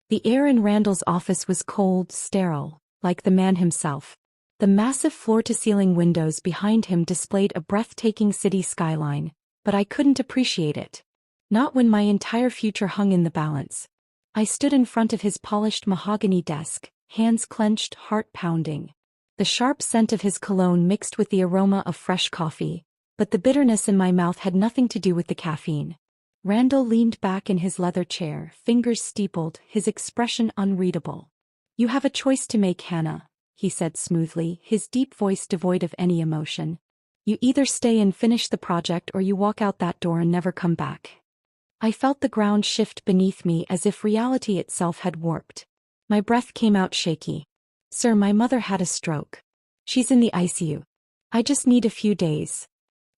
The air in Randall's office was cold, sterile, like the man himself. The massive floor-to-ceiling windows behind him displayed a breathtaking city skyline, but I couldn't appreciate it. Not when my entire future hung in the balance. I stood in front of his polished mahogany desk, hands clenched, heart pounding. The sharp scent of his cologne mixed with the aroma of fresh coffee, but the bitterness in my mouth had nothing to do with the caffeine. Randall leaned back in his leather chair, fingers steepled, his expression unreadable. "You have a choice to make, Hannah," he said smoothly, his deep voice devoid of any emotion. "You either stay and finish the project or you walk out that door and never come back." I felt the ground shift beneath me as if reality itself had warped. My breath came out shaky. "Sir, my mother had a stroke. She's in the ICU. I just need a few days."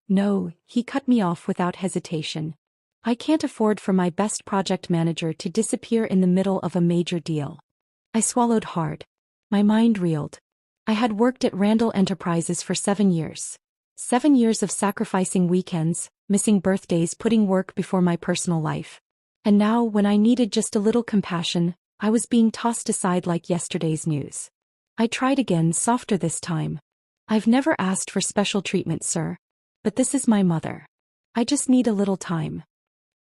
"No," he cut me off without hesitation. "I can't afford for my best project manager to disappear in the middle of a major deal." I swallowed hard. My mind reeled. I had worked at Randall Enterprises for 7 years. 7 years of sacrificing weekends, missing birthdays, putting work before my personal life. And now, when I needed just a little compassion, I was being tossed aside like yesterday's news. I tried again, softer this time. "I've never asked for special treatment, sir. But this is my mother. I just need a little time."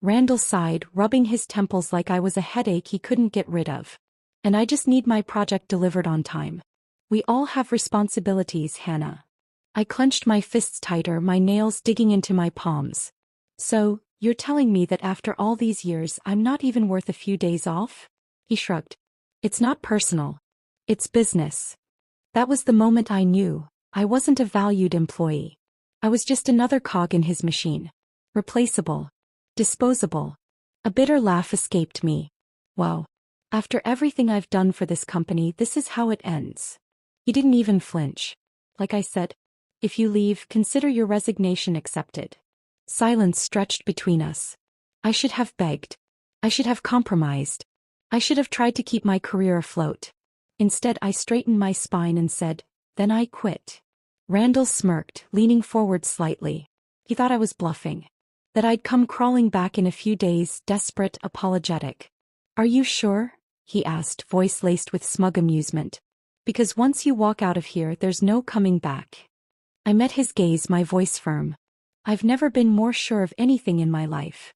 Randall sighed, rubbing his temples like I was a headache he couldn't get rid of. "And I just need my project delivered on time. We all have responsibilities, Hannah." I clenched my fists tighter, my nails digging into my palms. "So, you're telling me that after all these years I'm not even worth a few days off?" He shrugged. "It's not personal. It's business." That was the moment I knew. I wasn't a valued employee. I was just another cog in his machine. Replaceable. Disposable. A bitter laugh escaped me. "Wow. After everything I've done for this company, this is how it ends." He didn't even flinch. "Like I said, if you leave, consider your resignation accepted." Silence stretched between us. I should have begged. I should have compromised. I should have tried to keep my career afloat. Instead, I straightened my spine and said, "Then I quit." Randall smirked, leaning forward slightly. He thought I was bluffing. That I'd come crawling back in a few days, desperate, apologetic. "Are you sure?" he asked, voice laced with smug amusement. "Because once you walk out of here, there's no coming back." I met his gaze, my voice firm. "I've never been more sure of anything in my life."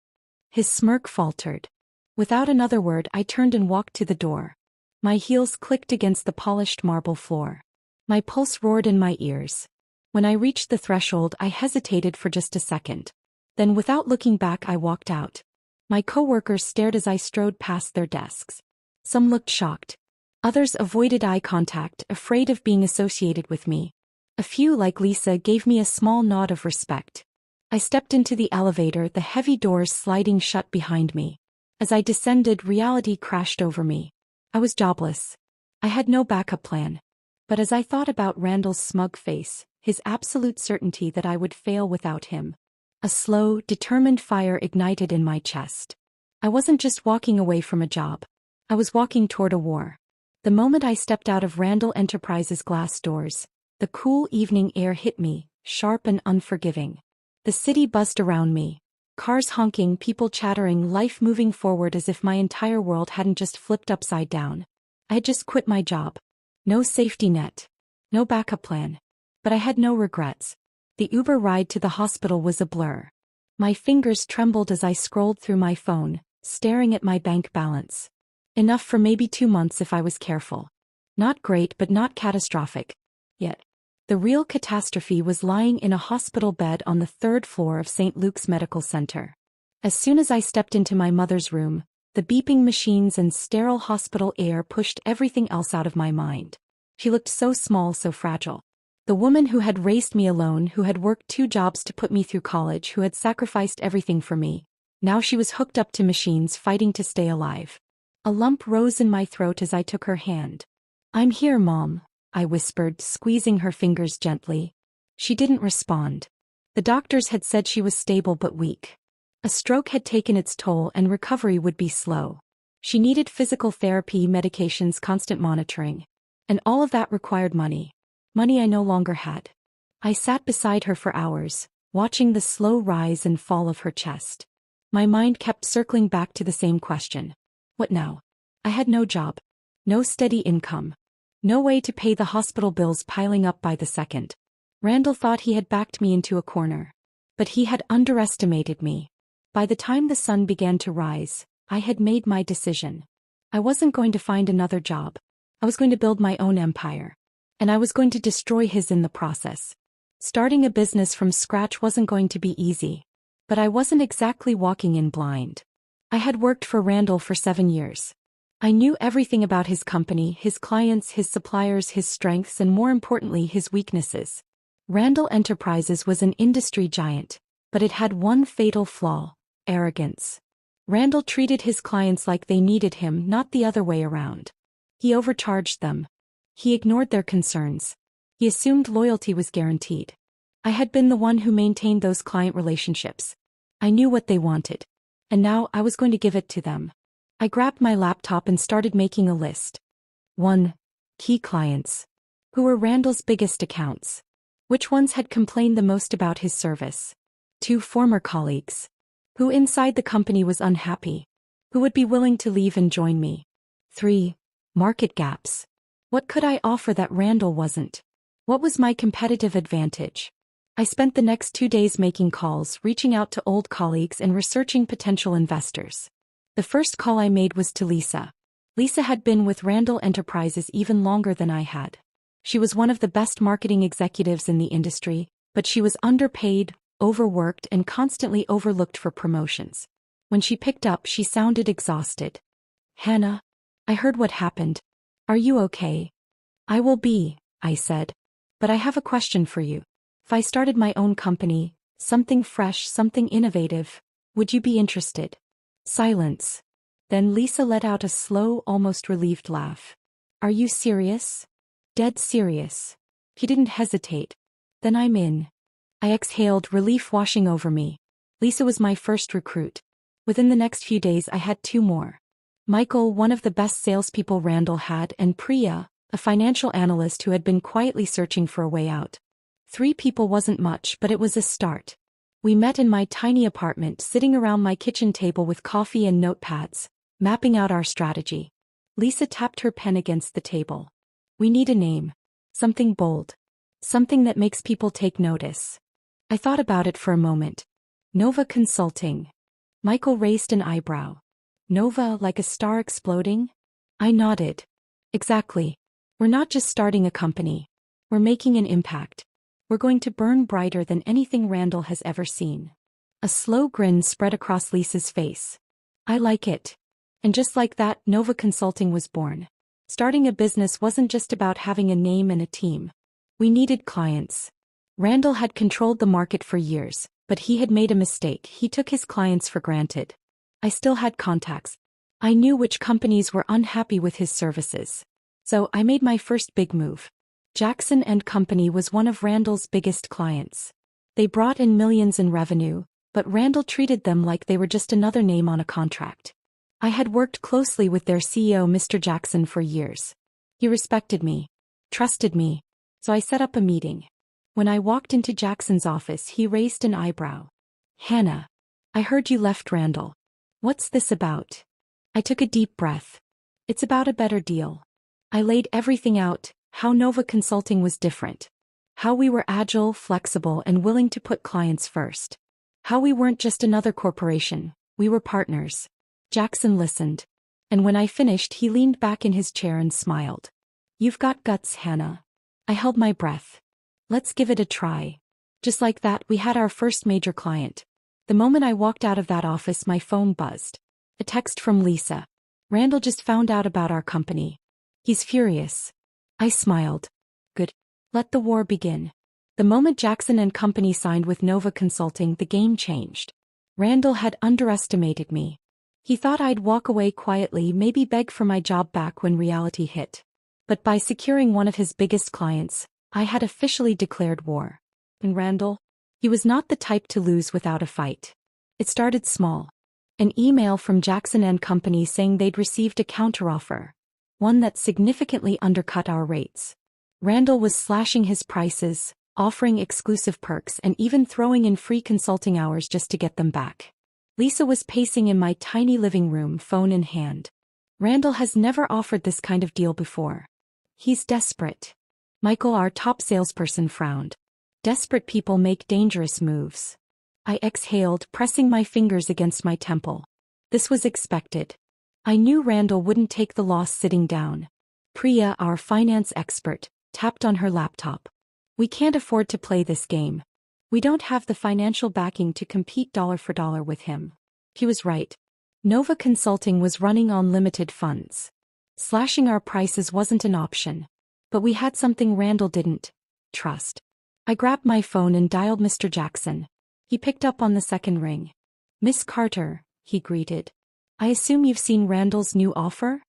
His smirk faltered. Without another word, I turned and walked to the door. My heels clicked against the polished marble floor. My pulse roared in my ears. When I reached the threshold, I hesitated for just a second. Then, without looking back, I walked out. My coworkers stared as I strode past their desks. Some looked shocked. Others avoided eye contact, afraid of being associated with me. A few, like Lisa, gave me a small nod of respect. I stepped into the elevator, the heavy doors sliding shut behind me. As I descended, reality crashed over me. I was jobless. I had no backup plan. But as I thought about Randall's smug face, his absolute certainty that I would fail without him, a slow, determined fire ignited in my chest. I wasn't just walking away from a job. I was walking toward a war. The moment I stepped out of Randall Enterprises' glass doors, the cool evening air hit me, sharp and unforgiving. The city buzzed around me. Cars honking, people chattering, life moving forward as if my entire world hadn't just flipped upside down. I had just quit my job. No safety net. No backup plan. But I had no regrets. The Uber ride to the hospital was a blur. My fingers trembled as I scrolled through my phone, staring at my bank balance. Enough for maybe 2 months if I was careful. Not great, but not catastrophic. Yet, the real catastrophe was lying in a hospital bed on the 3rd floor of St. Luke's Medical Center. As soon as I stepped into my mother's room, the beeping machines and sterile hospital air pushed everything else out of my mind. She looked so small, so fragile. The woman who had raised me alone, who had worked 2 jobs to put me through college, who had sacrificed everything for me. Now she was hooked up to machines, fighting to stay alive. A lump rose in my throat as I took her hand. "I'm here, Mom," I whispered, squeezing her fingers gently. She didn't respond. The doctors had said she was stable but weak. A stroke had taken its toll and recovery would be slow. She needed physical therapy, medications, constant monitoring. And all of that required money. Money I no longer had. I sat beside her for hours, watching the slow rise and fall of her chest. My mind kept circling back to the same question. What now? I had no job. No steady income. No way to pay the hospital bills piling up by the second. Randall thought he had backed me into a corner. But he had underestimated me. By the time the sun began to rise, I had made my decision. I wasn't going to find another job. I was going to build my own empire. And I was going to destroy his in the process. Starting a business from scratch wasn't going to be easy. But I wasn't exactly walking in blind. I had worked for Randall for 7 years. I knew everything about his company, his clients, his suppliers, his strengths, and more importantly, his weaknesses. Randall Enterprises was an industry giant, but it had one fatal flaw: arrogance. Randall treated his clients like they needed him, not the other way around. He overcharged them. He ignored their concerns. He assumed loyalty was guaranteed. I had been the one who maintained those client relationships. I knew what they wanted. And now I was going to give it to them. I grabbed my laptop and started making a list. 1. Key clients. Who were Randall's biggest accounts? Which ones had complained the most about his service? 2. Former colleagues. Who inside the company was unhappy? Who would be willing to leave and join me? 3. Market gaps. What could I offer that Randall wasn't? What was my competitive advantage? I spent the next 2 days making calls, reaching out to old colleagues and researching potential investors. The first call I made was to Lisa. Lisa had been with Randall Enterprises even longer than I had. She was one of the best marketing executives in the industry, but she was underpaid, overworked, and constantly overlooked for promotions. When she picked up, she sounded exhausted. "Hannah, I heard what happened. Are you okay?" "I will be," I said. "But I have a question for you. If I started my own company, something fresh, something innovative, would you be interested?" Silence. Then Lisa let out a slow, almost relieved laugh. "Are you serious?" "Dead serious." He didn't hesitate. "Then I'm in." I exhaled, relief washing over me. Lisa was my first recruit. Within the next few days I had 2 more. Michael, one of the best salespeople Randall had, and Priya, a financial analyst who had been quietly searching for a way out. 3 people wasn't much, but it was a start. We met in my tiny apartment, sitting around my kitchen table with coffee and notepads, mapping out our strategy. Lisa tapped her pen against the table. "We need a name. Something bold. Something that makes people take notice." I thought about it for a moment. "Nova Consulting." Michael raised an eyebrow. "Nova, like a star exploding?" I nodded. "Exactly. We're not just starting a company. We're making an impact. We're going to burn brighter than anything Randall has ever seen." A slow grin spread across Lisa's face. "I like it." And just like that, Nova Consulting was born. Starting a business wasn't just about having a name and a team. We needed clients. Randall had controlled the market for years, but he had made a mistake. He took his clients for granted. I still had contacts. I knew which companies were unhappy with his services. So I made my first big move. Jackson and Company was one of Randall's biggest clients. They brought in millions in revenue, but Randall treated them like they were just another name on a contract. I had worked closely with their CEO, Mr. Jackson, for years. He respected me, trusted me, so I set up a meeting. When I walked into Jackson's office, he raised an eyebrow. "Hannah, I heard you left Randall. What's this about?" I took a deep breath. "It's about a better deal." I laid everything out. How Nova Consulting was different. How we were agile, flexible, and willing to put clients first. How we weren't just another corporation, we were partners. Jackson listened. And when I finished, he leaned back in his chair and smiled. "You've got guts, Hannah." I held my breath. "Let's give it a try." Just like that, we had our first major client. The moment I walked out of that office, my phone buzzed. A text from Lisa. "Randall just found out about our company. He's furious." I smiled. "Good. Let the war begin." The moment Jackson and Company signed with Nova Consulting, the game changed. Randall had underestimated me. He thought I'd walk away quietly, maybe beg for my job back when reality hit. But by securing one of his biggest clients, I had officially declared war. And Randall? He was not the type to lose without a fight. It started small. An email from Jackson and Company saying they'd received a counteroffer. One that significantly undercut our rates. Randall was slashing his prices, offering exclusive perks, and even throwing in free consulting hours just to get them back. Lisa was pacing in my tiny living room, phone in hand. Randall has never offered this kind of deal before. He's desperate. Michael, our top salesperson, frowned. Desperate people make dangerous moves. I exhaled, pressing my fingers against my temple. This was expected. I knew Randall wouldn't take the loss sitting down. Priya, our finance expert, tapped on her laptop. We can't afford to play this game. We don't have the financial backing to compete dollar for dollar with him. He was right. Nova Consulting was running on limited funds. Slashing our prices wasn't an option. But we had something Randall didn't: trust. I grabbed my phone and dialed Mr. Jackson. He picked up on the second ring. "Miss Carter," he greeted. "I assume you've seen Randall's new offer?"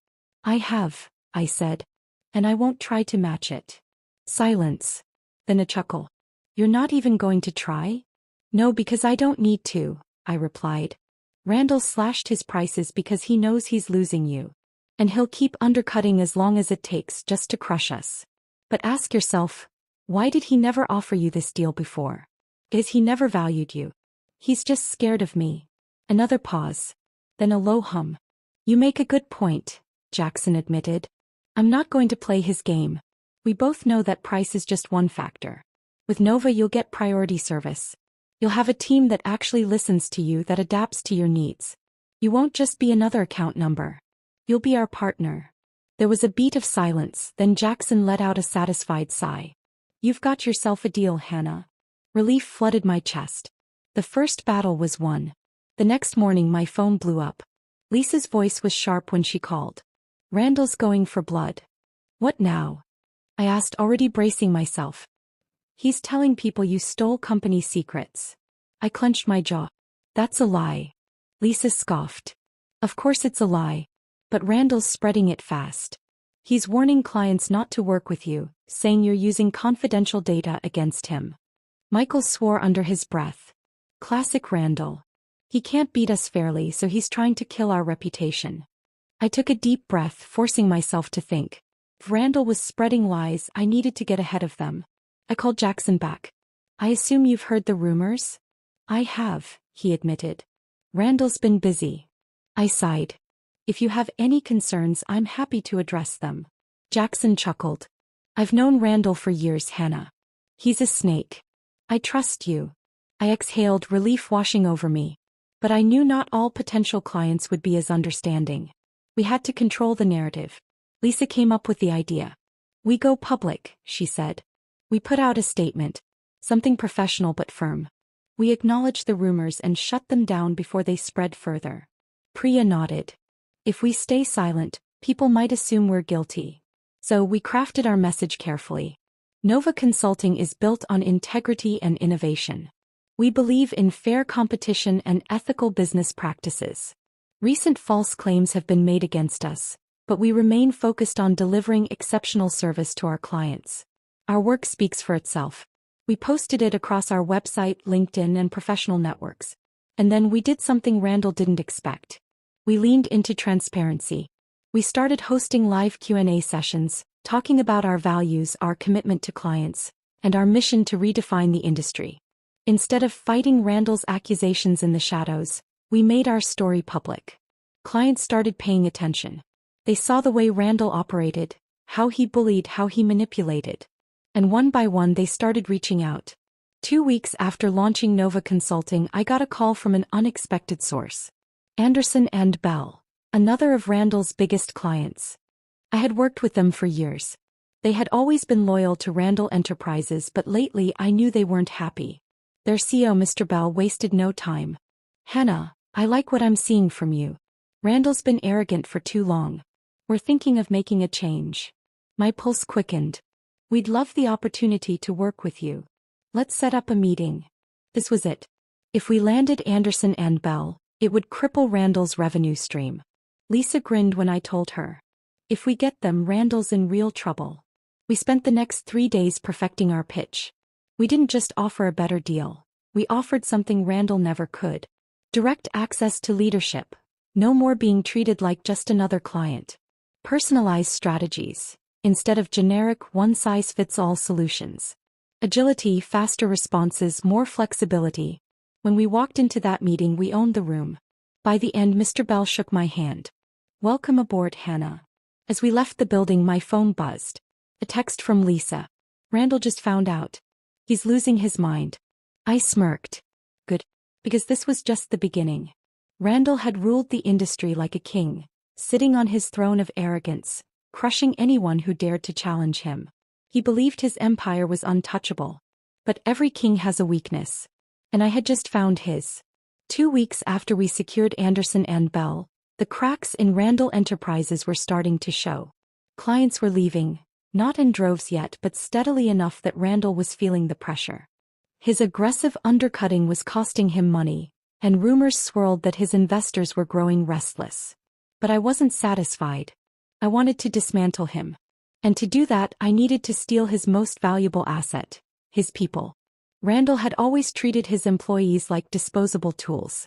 "I have," I said. "And I won't try to match it." Silence. Then a chuckle. "You're not even going to try?" "No, because I don't need to," I replied. "Randall slashed his prices because he knows he's losing you. And he'll keep undercutting as long as it takes just to crush us. But ask yourself, why did he never offer you this deal before? Is he never valued you? He's just scared of me." Another pause. Then a low hum. "You make a good point," Jackson admitted. "I'm not going to play his game. We both know that price is just one factor. With Nova you'll get priority service. You'll have a team that actually listens to you, that adapts to your needs. You won't just be another account number. You'll be our partner." There was a beat of silence, then Jackson let out a satisfied sigh. "You've got yourself a deal, Hannah." Relief flooded my chest. The first battle was won. The next morning my phone blew up. Lisa's voice was sharp when she called. "Randall's going for blood." "What now?" I asked, already bracing myself. "He's telling people you stole company secrets." I clenched my jaw. "That's a lie." Lisa scoffed. "Of course it's a lie. But Randall's spreading it fast. He's warning clients not to work with you, saying you're using confidential data against him." Michael swore under his breath. "Classic Randall. He can't beat us fairly, so he's trying to kill our reputation." I took a deep breath, forcing myself to think. If Randall was spreading lies, I needed to get ahead of them. I called Jackson back. "I assume you've heard the rumors?" "I have," he admitted. "Randall's been busy." I sighed. "If you have any concerns, I'm happy to address them." Jackson chuckled. "I've known Randall for years, Hannah. He's a snake. I trust you." I exhaled, relief washing over me. But I knew not all potential clients would be as understanding. We had to control the narrative. Lisa came up with the idea. "We go public," she said. "We put out a statement. Something professional but firm. We acknowledge the rumors and shut them down before they spread further." Priya nodded. "If we stay silent, people might assume we're guilty." So we crafted our message carefully. Nova Consulting is built on integrity and innovation. We believe in fair competition and ethical business practices. Recent false claims have been made against us, but we remain focused on delivering exceptional service to our clients. Our work speaks for itself. We posted it across our website, LinkedIn, and professional networks. And then we did something Randall didn't expect. We leaned into transparency. We started hosting live Q&A sessions, talking about our values, our commitment to clients, and our mission to redefine the industry. Instead of fighting Randall's accusations in the shadows, we made our story public. Clients started paying attention. They saw the way Randall operated, how he bullied, how he manipulated. And one by one they started reaching out. 2 weeks after launching Nova Consulting, I got a call from an unexpected source. Anderson and Bell, another of Randall's biggest clients. I had worked with them for years. They had always been loyal to Randall Enterprises, but lately I knew they weren't happy. Their CEO, Mr. Bell, wasted no time. "Hannah, I like what I'm seeing from you. Randall's been arrogant for too long. We're thinking of making a change." My pulse quickened. "We'd love the opportunity to work with you. Let's set up a meeting." This was it. If we landed Anderson and Bell, it would cripple Randall's revenue stream. Lisa grinned when I told her. If we get them, Randall's in real trouble. We spent the next 3 days perfecting our pitch. We didn't just offer a better deal. We offered something Randall never could. Direct access to leadership. No more being treated like just another client. Personalized strategies, instead of generic one-size-fits-all solutions. Agility, faster responses, more flexibility. When we walked into that meeting, we owned the room. By the end, Mr. Bell shook my hand. Welcome aboard, Hannah. As we left the building, my phone buzzed. A text from Lisa. Randall just found out. He's losing his mind. I smirked. Good. Because this was just the beginning. Randall had ruled the industry like a king, sitting on his throne of arrogance, crushing anyone who dared to challenge him. He believed his empire was untouchable. But every king has a weakness. And I had just found his. 2 weeks after we secured Anderson and Bell, the cracks in Randall Enterprises were starting to show. Clients were leaving, not in droves yet, but steadily enough that Randall was feeling the pressure. His aggressive undercutting was costing him money, and rumors swirled that his investors were growing restless. But I wasn't satisfied. I wanted to dismantle him. And to do that, I needed to steal his most valuable asset, his people. Randall had always treated his employees like disposable tools.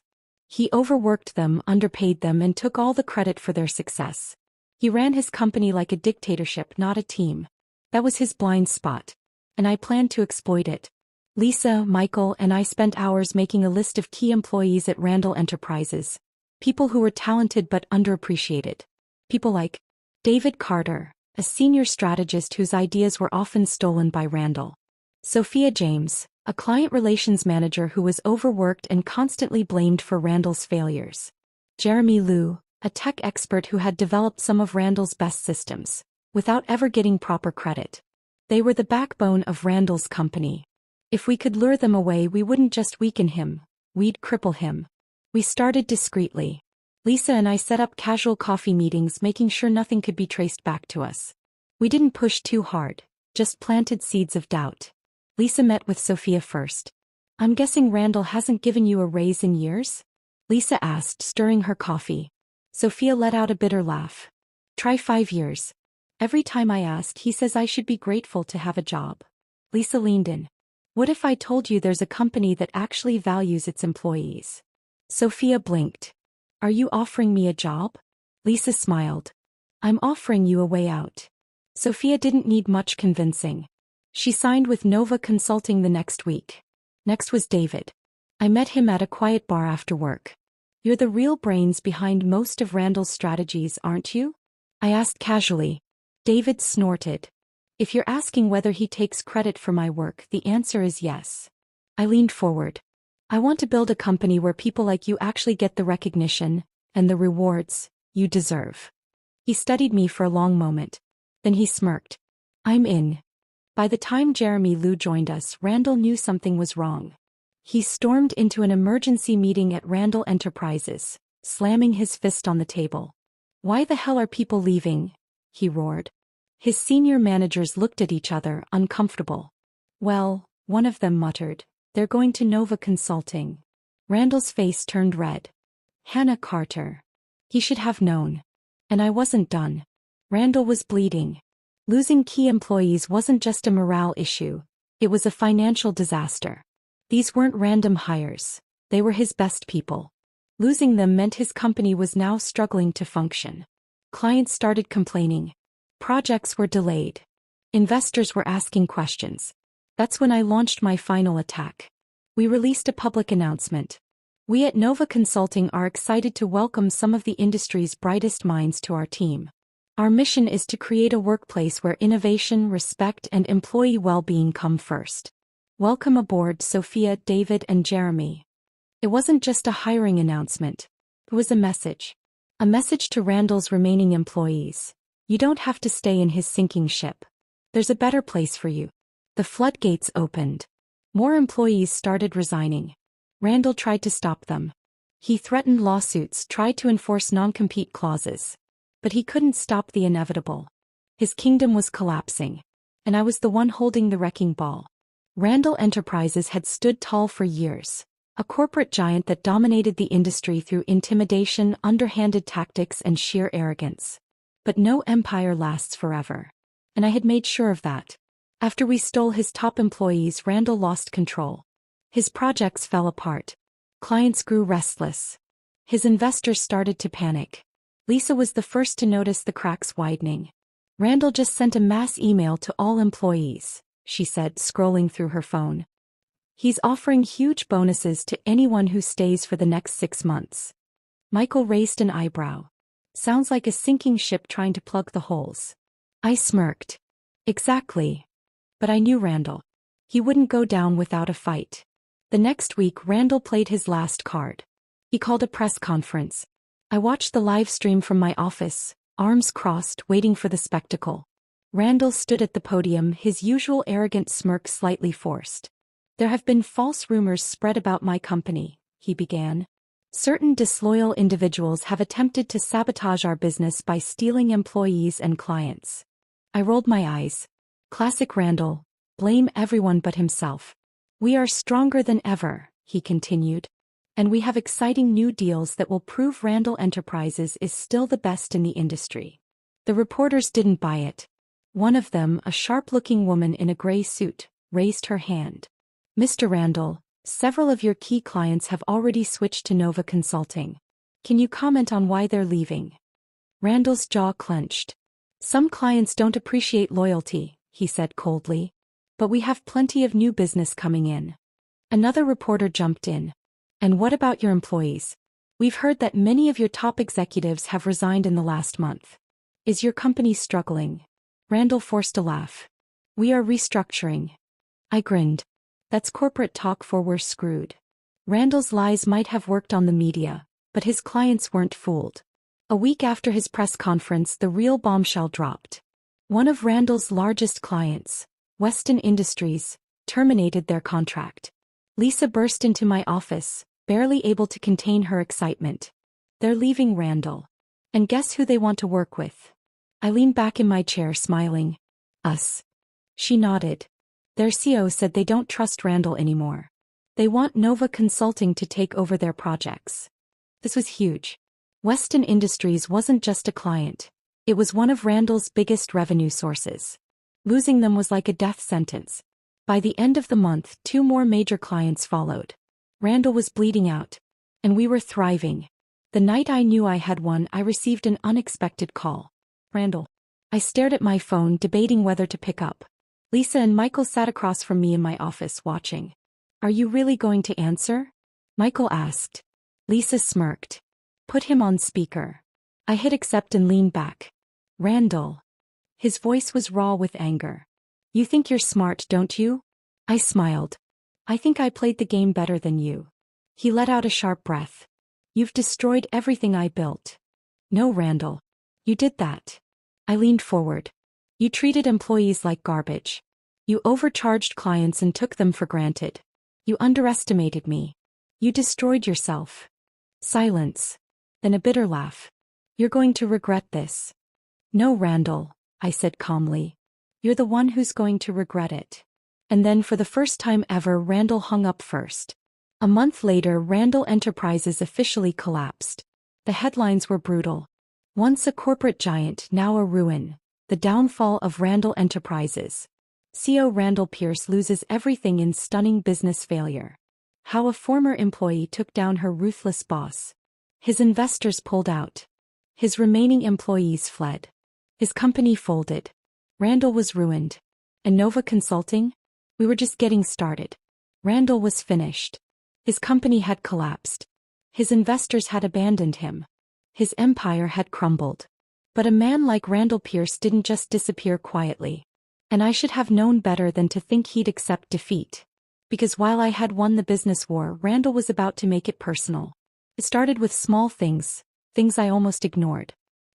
He overworked them, underpaid them, and took all the credit for their success. He ran his company like a dictatorship, not a team. That was his blind spot. And I planned to exploit it. Lisa, Michael, and I spent hours making a list of key employees at Randall Enterprises. People who were talented but underappreciated. People like David Carter, a senior strategist whose ideas were often stolen by Randall. Sophia James, a client relations manager who was overworked and constantly blamed for Randall's failures. Jeremy Liu, a tech expert who had developed some of Randall's best systems, without ever getting proper credit. They were the backbone of Randall's company. If we could lure them away, we wouldn't just weaken him, we'd cripple him. We started discreetly. Lisa and I set up casual coffee meetings, making sure nothing could be traced back to us. We didn't push too hard, just planted seeds of doubt. Lisa met with Sophia first. I'm guessing Randall hasn't given you a raise in years? Lisa asked, stirring her coffee. Sophia let out a bitter laugh. Try 5 years. Every time I ask, he says I should be grateful to have a job. Lisa leaned in. What if I told you there's a company that actually values its employees? Sophia blinked. Are you offering me a job? Lisa smiled. I'm offering you a way out. Sophia didn't need much convincing. She signed with Nova Consulting the next week. Next was David. I met him at a quiet bar after work. You're the real brains behind most of Randall's strategies, aren't you? I asked casually. David snorted. If you're asking whether he takes credit for my work, the answer is yes. I leaned forward. I want to build a company where people like you actually get the recognition and the rewards you deserve. He studied me for a long moment. Then he smirked. I'm in. By the time Jeremy Liu joined us, Randall knew something was wrong. He stormed into an emergency meeting at Randall Enterprises, slamming his fist on the table. Why the hell are people leaving? He roared. His senior managers looked at each other, uncomfortable. Well, one of them muttered, they're going to Nova Consulting. Randall's face turned red. Hannah Carter. He should have known. And I wasn't done. Randall was bleeding. Losing key employees wasn't just a morale issue, it was a financial disaster. These weren't random hires, they were his best people. Losing them meant his company was now struggling to function. Clients started complaining. Projects were delayed. Investors were asking questions. That's when I launched my final attack. We released a public announcement. We at Nova Consulting are excited to welcome some of the industry's brightest minds to our team. Our mission is to create a workplace where innovation, respect, and employee well-being come first. Welcome aboard, Sophia, David, and Jeremy. It wasn't just a hiring announcement. It was a message. A message to Randall's remaining employees. You don't have to stay in his sinking ship. There's a better place for you. The floodgates opened. More employees started resigning. Randall tried to stop them. He threatened lawsuits, tried to enforce non-compete clauses. But he couldn't stop the inevitable. His kingdom was collapsing. And I was the one holding the wrecking ball. Randall Enterprises had stood tall for years. A corporate giant that dominated the industry through intimidation, underhanded tactics, and sheer arrogance. But no empire lasts forever. And I had made sure of that. After we stole his top employees, Randall lost control. His projects fell apart. Clients grew restless. His investors started to panic. Lisa was the first to notice the cracks widening. Randall just sent a mass email to all employees, she said, scrolling through her phone. He's offering huge bonuses to anyone who stays for the next 6 months. Michael raised an eyebrow. Sounds like a sinking ship trying to plug the holes. I smirked. Exactly. But I knew Randall. He wouldn't go down without a fight. The next week Randall played his last card. He called a press conference. I watched the live stream from my office, arms crossed, waiting for the spectacle. Randall stood at the podium, his usual arrogant smirk slightly forced. There have been false rumors spread about my company, he began. Certain disloyal individuals have attempted to sabotage our business by stealing employees and clients. I rolled my eyes. Classic Randall, blame everyone but himself. We are stronger than ever, he continued. And we have exciting new deals that will prove Randall Enterprises is still the best in the industry. The reporters didn't buy it. One of them, a sharp-looking woman in a gray suit, raised her hand. Mr. Randall, several of your key clients have already switched to Nova Consulting. Can you comment on why they're leaving? Randall's jaw clenched. Some clients don't appreciate loyalty, he said coldly. But we have plenty of new business coming in. Another reporter jumped in. And what about your employees? We've heard that many of your top executives have resigned in the last month. Is your company struggling? Randall forced a laugh. We are restructuring. I grinned. That's corporate talk for we're screwed. Randall's lies might have worked on the media, but his clients weren't fooled. A week after his press conference, the real bombshell dropped. One of Randall's largest clients, Weston Industries, terminated their contract. Lisa burst into my office, barely able to contain her excitement. They're leaving Randall. And guess who they want to work with? I leaned back in my chair smiling. Us. She nodded. Their CEO said they don't trust Randall anymore. They want Nova Consulting to take over their projects. This was huge. Weston Industries wasn't just a client. It was one of Randall's biggest revenue sources. Losing them was like a death sentence. By the end of the month, 2 more major clients followed. Randall was bleeding out. And we were thriving. The night I knew I had won, I received an unexpected call. Randall. I stared at my phone, debating whether to pick up. Lisa and Michael sat across from me in my office, watching. Are you really going to answer? Michael asked. Lisa smirked. Put him on speaker. I hit accept and leaned back. Randall. His voice was raw with anger. You think you're smart, don't you? I smiled. I think I played the game better than you. He let out a sharp breath. You've destroyed everything I built. No, Randall. You did that. I leaned forward. You treated employees like garbage. You overcharged clients and took them for granted. You underestimated me. You destroyed yourself. Silence. Then a bitter laugh. You're going to regret this. No, Randall, I said calmly. You're the one who's going to regret it. And then for the first time ever, Randall hung up first. A month later, Randall Enterprises officially collapsed. The headlines were brutal. Once a corporate giant, now a ruin. The downfall of Randall Enterprises. CEO Randall Pierce loses everything in stunning business failure. How a former employee took down her ruthless boss. His investors pulled out. His remaining employees fled. His company folded. Randall was ruined. And Nova Consulting? We were just getting started. Randall was finished. His company had collapsed. His investors had abandoned him. His empire had crumbled. But a man like Randall Pierce didn't just disappear quietly. And I should have known better than to think he'd accept defeat. Because while I had won the business war, Randall was about to make it personal. It started with small things I almost ignored.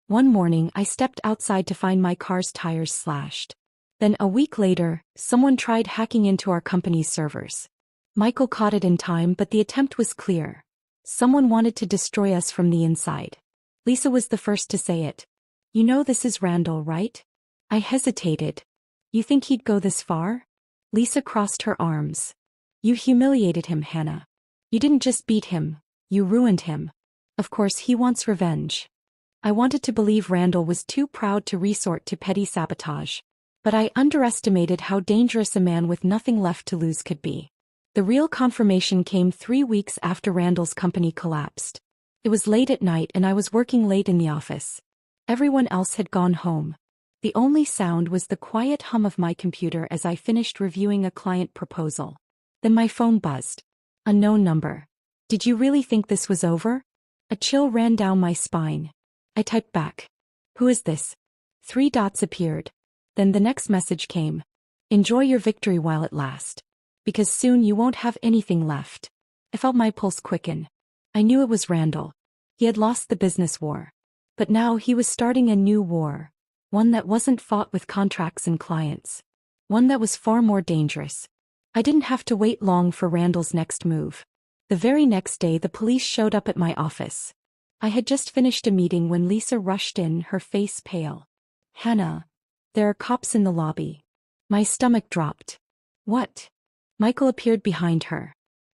One morning I stepped outside to find my car's tires slashed. Then a week later, someone tried hacking into our company's servers. Michael caught it in time, but the attempt was clear. Someone wanted to destroy us from the inside. Lisa was the first to say it. You know this is Randall, right? I hesitated. You think he'd go this far? Lisa crossed her arms. You humiliated him, Hannah. You didn't just beat him, you ruined him. Of course he wants revenge. I wanted to believe Randall was too proud to resort to petty sabotage. But I underestimated how dangerous a man with nothing left to lose could be. The real confirmation came 3 weeks after Randall's company collapsed. It was late at night and I was working late in the office. Everyone else had gone home. The only sound was the quiet hum of my computer as I finished reviewing a client proposal. Then my phone buzzed. Unknown number. Did you really think this was over? A chill ran down my spine. I typed back. Who is this? 3 dots appeared. Then the next message came. Enjoy your victory while it lasts. Because soon you won't have anything left. I felt my pulse quicken. I knew it was Randall. He had lost the business war. But now he was starting a new war. One that wasn't fought with contracts and clients. One that was far more dangerous. I didn't have to wait long for Randall's next move. The very next day the police showed up at my office. I had just finished a meeting when Lisa rushed in, her face pale. Hannah, there are cops in the lobby. My stomach dropped. What? Michael appeared behind her.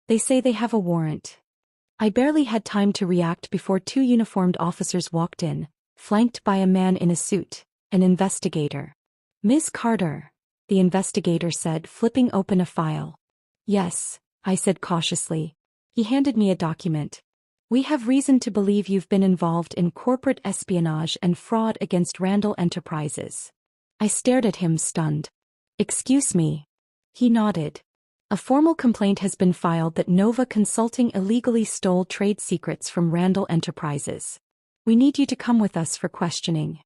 They say they have a warrant. I barely had time to react before 2 uniformed officers walked in, flanked by a man in a suit, an investigator. Ms. Carter, the investigator said, flipping open a file. Yes, I said cautiously. He handed me a document. We have reason to believe you've been involved in corporate espionage and fraud against Randall Enterprises. I stared at him, stunned. Excuse me. He nodded. A formal complaint has been filed that Nova Consulting illegally stole trade secrets from Randall Enterprises. We need you to come with us for questioning.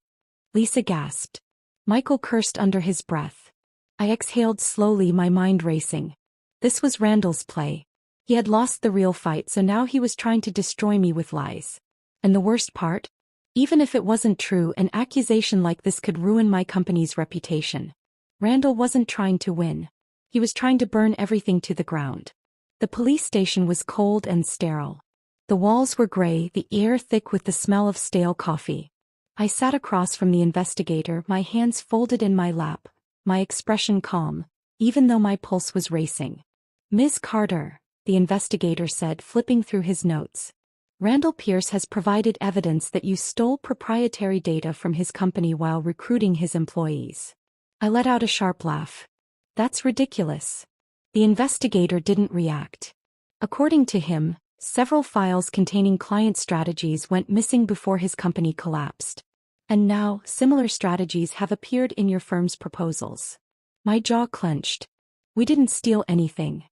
Lisa gasped. Michael cursed under his breath. I exhaled slowly, my mind racing. This was Randall's play. He had lost the real fight, so now he was trying to destroy me with lies. And the worst part? Even if it wasn't true, an accusation like this could ruin my company's reputation. Randall wasn't trying to win. He was trying to burn everything to the ground. The police station was cold and sterile. The walls were gray, the air thick with the smell of stale coffee. I sat across from the investigator, my hands folded in my lap, my expression calm, even though my pulse was racing. Ms. Carter, the investigator said, flipping through his notes. Randall Pierce has provided evidence that you stole proprietary data from his company while recruiting his employees. I let out a sharp laugh. That's ridiculous. The investigator didn't react. According to him, several files containing client strategies went missing before his company collapsed. And now, similar strategies have appeared in your firm's proposals. My jaw clenched. We didn't steal anything.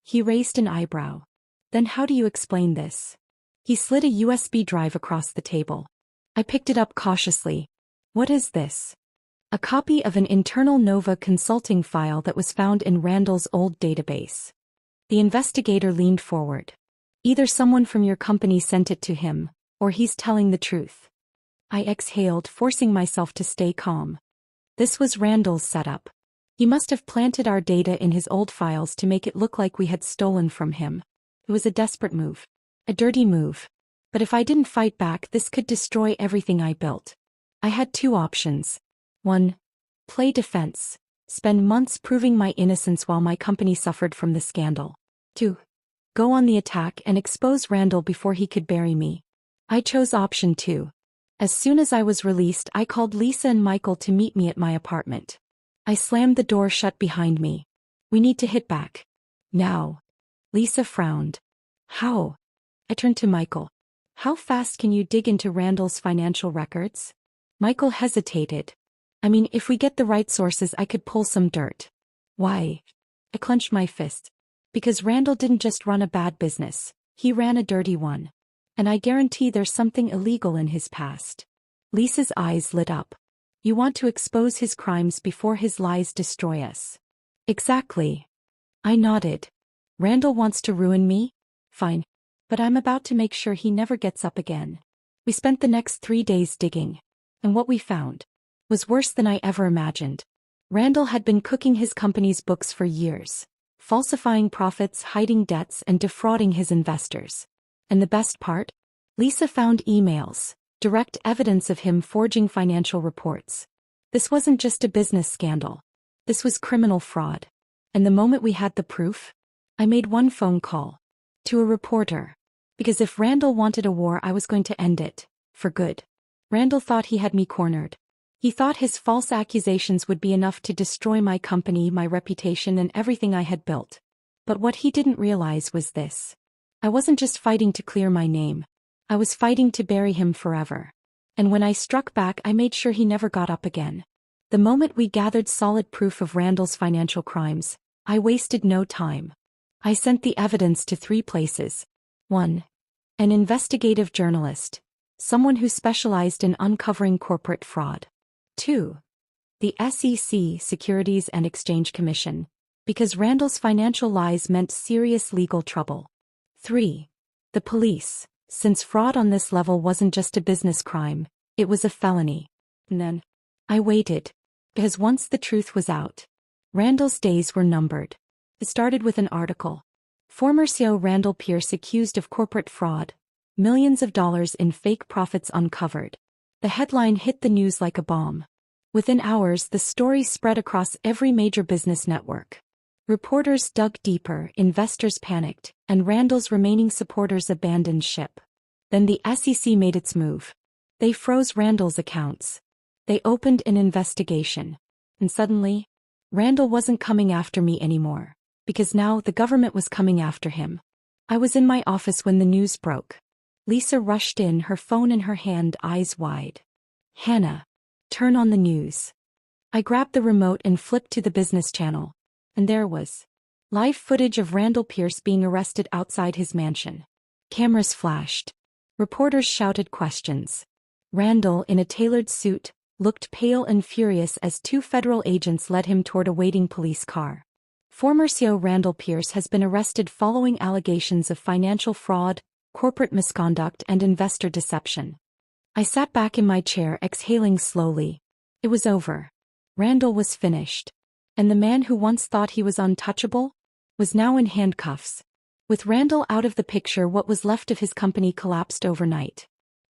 He raised an eyebrow. Then how do you explain this? He slid a USB drive across the table. I picked it up cautiously. What is this? A copy of an internal Nova Consulting file that was found in Randall's old database. The investigator leaned forward. Either someone from your company sent it to him, or he's telling the truth. I exhaled, forcing myself to stay calm. This was Randall's setup. He must have planted our data in his old files to make it look like we had stolen from him. It was a desperate move. A dirty move. But if I didn't fight back, this could destroy everything I built. I had 2 options. 1. Play defense. Spend months proving my innocence while my company suffered from the scandal. 2. Go on the attack and expose Randall before he could bury me. I chose option 2. As soon as I was released, I called Lisa and Michael to meet me at my apartment. I slammed the door shut behind me. We need to hit back. Now. Lisa frowned. How? I turned to Michael. How fast can you dig into Randall's financial records? Michael hesitated. I mean, if we get the right sources, I could pull some dirt. Why? I clenched my fist. Because Randall didn't just run a bad business. He ran a dirty one. And I guarantee there's something illegal in his past. Lisa's eyes lit up. You want to expose his crimes before his lies destroy us. Exactly. I nodded. Randall wants to ruin me? Fine. But I'm about to make sure he never gets up again. We spent the next 3 days digging. And what we found was worse than I ever imagined. Randall had been cooking his company's books for years, falsifying profits, hiding debts, and defrauding his investors. And the best part? Lisa found emails, direct evidence of him forging financial reports. This wasn't just a business scandal. This was criminal fraud. And the moment we had the proof, I made one phone call. To a reporter. Because if Randall wanted a war, I was going to end it. For good. Randall thought he had me cornered. He thought his false accusations would be enough to destroy my company, my reputation, and everything I had built. But what he didn't realize was this. I wasn't just fighting to clear my name. I was fighting to bury him forever. And when I struck back, I made sure he never got up again. The moment we gathered solid proof of Randall's financial crimes, I wasted no time. I sent the evidence to 3 places. 1. An investigative journalist. someone who specialized in uncovering corporate fraud. 2. The SEC, Securities and Exchange Commission, because Randall's financial lies meant serious legal trouble. 3. The police, since fraud on this level wasn't just a business crime, it was a felony. And then, I waited, because once the truth was out, Randall's days were numbered. It started with an article. Former CEO Randall Pierce accused of corporate fraud, millions of dollars in fake profits uncovered. The headline hit the news like a bomb. Within hours, the story spread across every major business network. Reporters dug deeper, investors panicked, and Randall's remaining supporters abandoned ship. Then the SEC made its move. They froze Randall's accounts. They opened an investigation. And suddenly, Randall wasn't coming after me anymore, because now the government was coming after him. I was in my office when the news broke. Lisa rushed in, her phone in her hand, eyes wide. "Hannah, turn on the news." I grabbed the remote and flipped to the business channel. And there was live footage of Randall Pierce being arrested outside his mansion. Cameras flashed. Reporters shouted questions. Randall, in a tailored suit, looked pale and furious as two federal agents led him toward a waiting police car. Former CEO Randall Pierce has been arrested following allegations of financial fraud, corporate misconduct, and investor deception. I sat back in my chair, exhaling slowly. It was over. Randall was finished. And the man who once thought he was untouchable was now in handcuffs. With Randall out of the picture, what was left of his company collapsed overnight.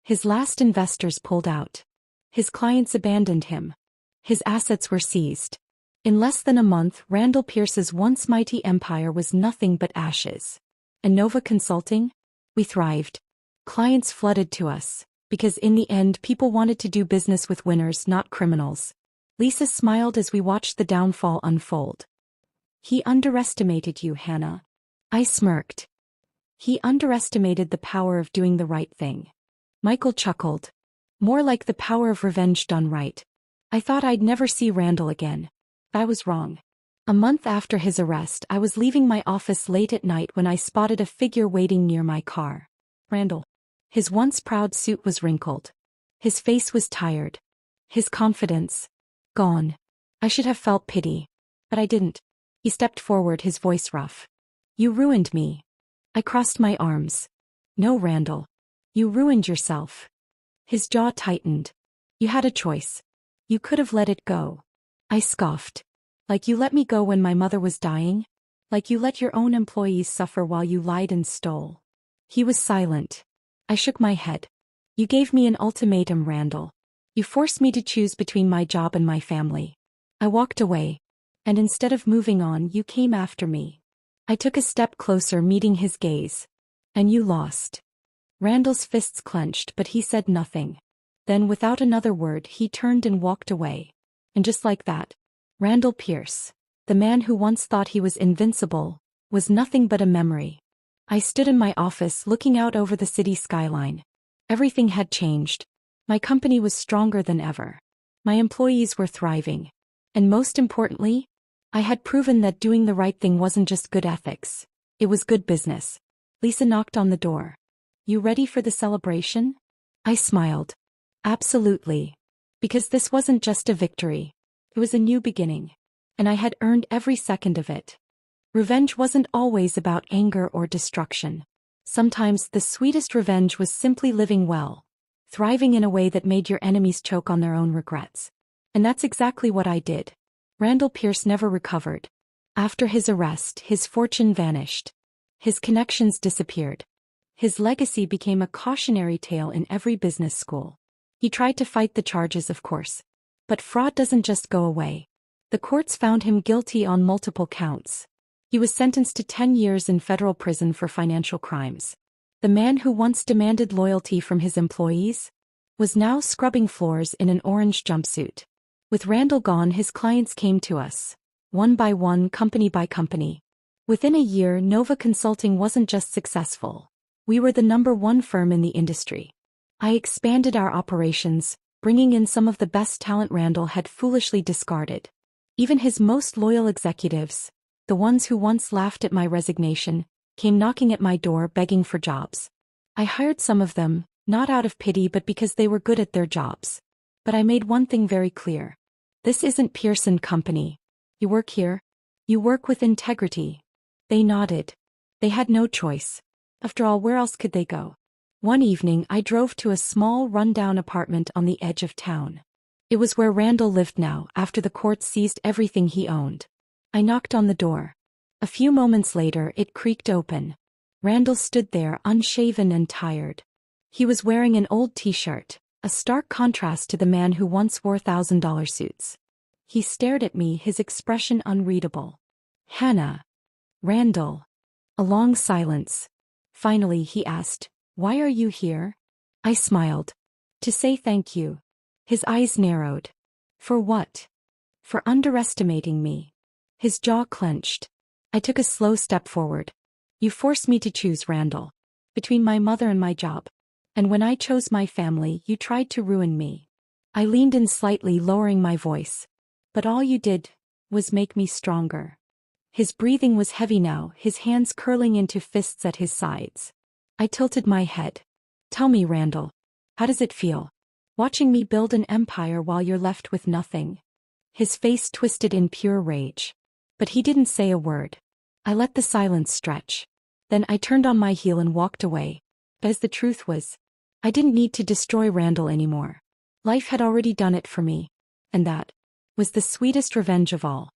His last investors pulled out. His clients abandoned him. His assets were seized. In less than a month, Randall Pierce's once mighty empire was nothing but ashes. And Nova Consulting? We thrived. Clients flooded to us, because in the end people wanted to do business with winners, not criminals. Lisa smiled as we watched the downfall unfold. "He underestimated you, Hannah." I smirked. "He underestimated the power of doing the right thing." Michael chuckled. "More like the power of revenge done right." I thought I'd never see Randall again. I was wrong. A month after his arrest, I was leaving my office late at night when I spotted a figure waiting near my car. Randall. His once proud suit was wrinkled. His face was tired. His confidence gone. I should have felt pity, but I didn't. He stepped forward, his voice rough. "You ruined me." I crossed my arms. "No, Randall. You ruined yourself." His jaw tightened. "You had a choice. You could have let it go." I scoffed. "Like you let me go when my mother was dying? Like you let your own employees suffer while you lied and stole?" He was silent. I shook my head. "You gave me an ultimatum, Randall. You forced me to choose between my job and my family." I walked away. "And instead of moving on, you came after me." I took a step closer, meeting his gaze. "And you lost." Randall's fists clenched, but he said nothing. Then, without another word, he turned and walked away. And just like that, Randall Pierce, the man who once thought he was invincible, was nothing but a memory. I stood in my office, looking out over the city skyline. Everything had changed. My company was stronger than ever. My employees were thriving. And most importantly, I had proven that doing the right thing wasn't just good ethics. It was good business. Lisa knocked on the door. "You ready for the celebration?" I smiled. "Absolutely. Because this wasn't just a victory. It was a new beginning. And I had earned every second of it." Revenge wasn't always about anger or destruction. Sometimes the sweetest revenge was simply living well, thriving in a way that made your enemies choke on their own regrets. And that's exactly what I did. Randall Pierce never recovered. After his arrest, his fortune vanished. His connections disappeared. His legacy became a cautionary tale in every business school. He tried to fight the charges, of course. But fraud doesn't just go away. The courts found him guilty on multiple counts. He was sentenced to 10 years in federal prison for financial crimes. The man who once demanded loyalty from his employees was now scrubbing floors in an orange jumpsuit. With Randall gone, his clients came to us, one by one, company by company. Within a year, Nova Consulting wasn't just successful. We were the #1 firm in the industry. I expanded our operations, bringing in some of the best talent Randall had foolishly discarded. Even his most loyal executives, the ones who once laughed at my resignation, came knocking at my door begging for jobs. I hired some of them, Not out of pity but because they were good at their jobs. But I made one thing very clear. This isn't Pearson Company. You work here? You work with integrity. They nodded. They had no choice. After all, where else could they go? One evening I drove to a small run-down apartment on the edge of town. It was where Randall lived now after the courts seized everything he owned. I knocked on the door. A few moments later it creaked open. Randall stood there unshaven and tired. He was wearing an old t-shirt, a stark contrast to the man who once wore $1,000 suits. He stared at me, his expression unreadable. Hannah. Randall. A long silence. Finally he asked, "Why are you here?" I smiled. "To say thank you." His eyes narrowed. "For what?" "For underestimating me." His jaw clenched. I took a slow step forward. "You forced me to choose, Randall. Between my mother and my job. And when I chose my family, you tried to ruin me." I leaned in slightly, lowering my voice. "But all you did was make me stronger." His breathing was heavy now, his hands curling into fists at his sides. I tilted my head. "Tell me, Randall, how does it feel? Watching me build an empire while you're left with nothing?" His face twisted in pure rage. But he didn't say a word. I let the silence stretch. Then I turned on my heel and walked away. As the truth was, I didn't need to destroy Randall anymore. Life had already done it for me. And that was the sweetest revenge of all.